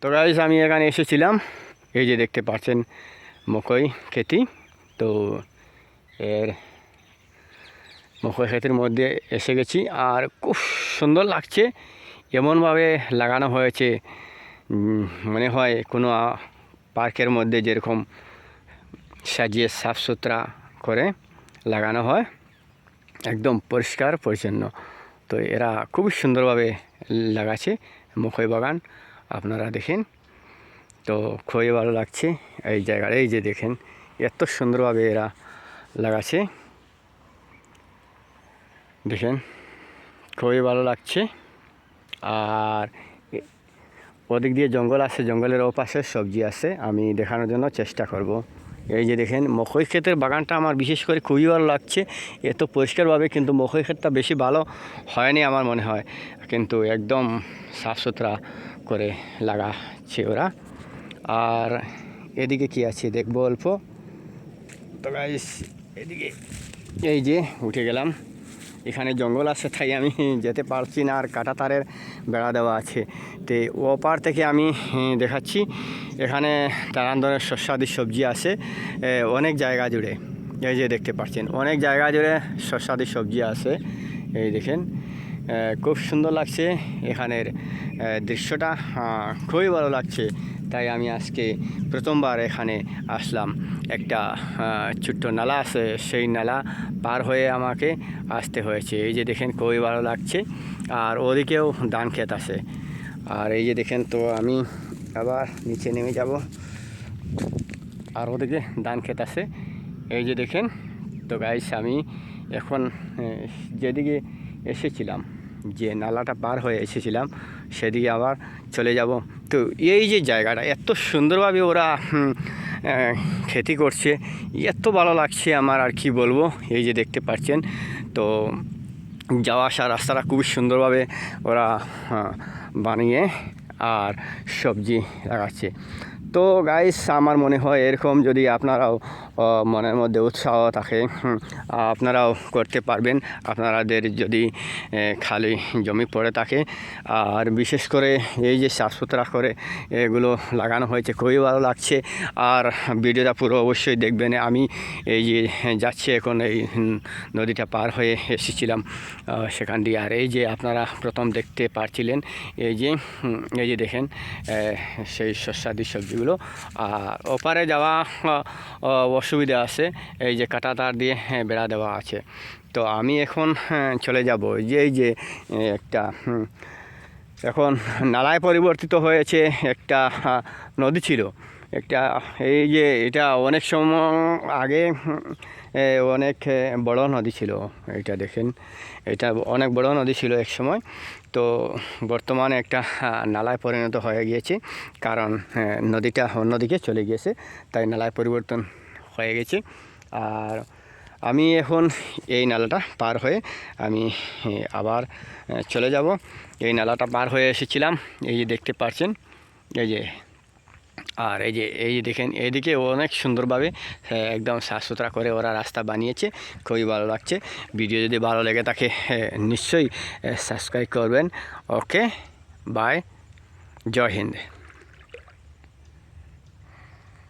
তো গাইস আমি এখানে এসেছিলাম, এই যে দেখতে পাচ্ছেন মকই খেতি। তো এর মকই ক্ষেতের মধ্যে এসে গেছি, আর খুব সুন্দর লাগছে। এমনভাবে লাগানো হয়েছে মনে হয় কোনো পার্কের মধ্যে যেরকম সাজিয়ে সাফ সুতরা করে লাগানো হয়, একদম পরিষ্কার পরিচ্ছন্ন। তো এরা খুব সুন্দরভাবে লাগাচ্ছে মকই বাগান, আপনারা দেখেন। তো খুবই ভালো লাগছে এই জায়গায়, এই যে দেখেন এত সুন্দরভাবে এরা লাগাচ্ছে, দেখেন খুবই ভালো লাগছে। আর ওদিক দিয়ে জঙ্গল আছে, জঙ্গলের ওপাশে সবজি আছে, আমি দেখানোর জন্য চেষ্টা করব। এই যে দেখেন মকই ক্ষেতের বাগানটা আমার বিশেষ করে খুবই ভালো লাগছে, এত পরিষ্কারভাবে। কিন্তু মকই ক্ষেতটা বেশি ভালো হয়নি আমার মনে হয়, কিন্তু একদম সাফ সুতরা করে লাগাচ্ছে ওরা। আর এদিকে কি আছে দেখবো অল্প। তো গাইস এদিকে এই যে উঠে গেলাম, এখানে জঙ্গল আছে তাই আমি যেতে পারছি না, আর কাঁটা তারের বেড়া দেওয়া আছে। তো ওপার থেকে আমি দেখাচ্ছি, এখানে নানান ধরনের শস্যাদি সবজি আছে অনেক জায়গা জুড়ে। এই যে দেখতে পাচ্ছেন অনেক জায়গা জুড়ে শস্যাদি সবজি আছে, এই দেখেন খুব সুন্দর লাগছে এখানের দৃশ্যটা, খুবই ভালো লাগছে। তাই আমি আজকে প্রথমবার এখানে আসলাম। একটা ছোট্ট নালা আছে, সেই নালা পার হয়ে আমাকে আসতে হয়েছে। এই যে দেখেন খুবই ভালো লাগছে। আর ওদিকেও ধান ক্ষেত আছে। আর এই যে দেখেন, তো আমি আবার নিচে নেমে যাব, আর ওদিকে ধান ক্ষেত আছে, এই যে দেখেন। তো গাইস আমি এখন যেদিকে এসেছিলাম, যে নালাটা পার হয়ে এসেছিলাম, সেদিকে আবার চলে যাব। তো এই যে জায়গাটা এত সুন্দরভাবে ওরা খেতি করছে, এত ভালো লাগছে আমার, আর কি বলবো। এই যে দেখতে পাচ্ছেন, তো যাওয়া আসা রাস্তাটা খুবই সুন্দরভাবে ওরা বানিয়ে আর সবজি লাগাচ্ছে। তো গাইস আমার মনে হয় এরকম যদি আপনারাও মনের মধ্যে উৎসাহ থাকে, আপনারাও করতে পারবেন, আপনাদের যদি খালি জমি পড়ে থাকে। আর বিশেষ করে এই যে সাফ সুতরা করে এগুলো লাগানো হয়েছে, খুবই ভালো লাগছে। আর ভিডিওটা পুরো অবশ্যই দেখবেন। আমি এই যে যাচ্ছি এখন, এই নদীটা পার হয়ে এসেছিলাম সেখান দিয়ে। আর এই যে আপনারা প্রথম দেখতে পাচ্ছিলেন, এই যে দেখেন সেই শস্যাদি সবজিগুলো। আর ওপারে যাওয়া অসুবিধা আছে, এই যে কাঁটা তার দিয়ে বেড়া দেওয়া আছে। তো আমি এখন চলে যাব, এই যে একটা এখন নালায় পরিবর্তিত হয়েছে, একটা নদী ছিল একটা, এই যে এটা অনেক সময় আগে অনেক বড় নদী ছিল। এটা দেখেন, এটা অনেক বড় নদী ছিল এক সময়। তো বর্তমানে একটা নালায় পরিণত হয়ে গিয়েছে, কারণ নদীটা অন্যদিকে চলে গিয়েছে, তাই নালায় পরিবর্তন হয়ে গেছে। আর আমি এখন এই নালাটা পার হয়ে আমি আবার চলে যাব। এই নালাটা পার হয়ে এসেছিলাম, এই যে দেখতে পাচ্ছেন, এই যে। আর এই যে দেখেন, এইদিকে অনেক সুন্দরভাবে একদম সাফ সুতরা করে ওরা রাস্তা বানিয়েছে, খুবই ভালো লাগছে। ভিডিও যদি ভালো লেগে থাকে নিশ্চয়ই সাবস্ক্রাইব করবেন। ওকে, বাই, জয় হিন্দ।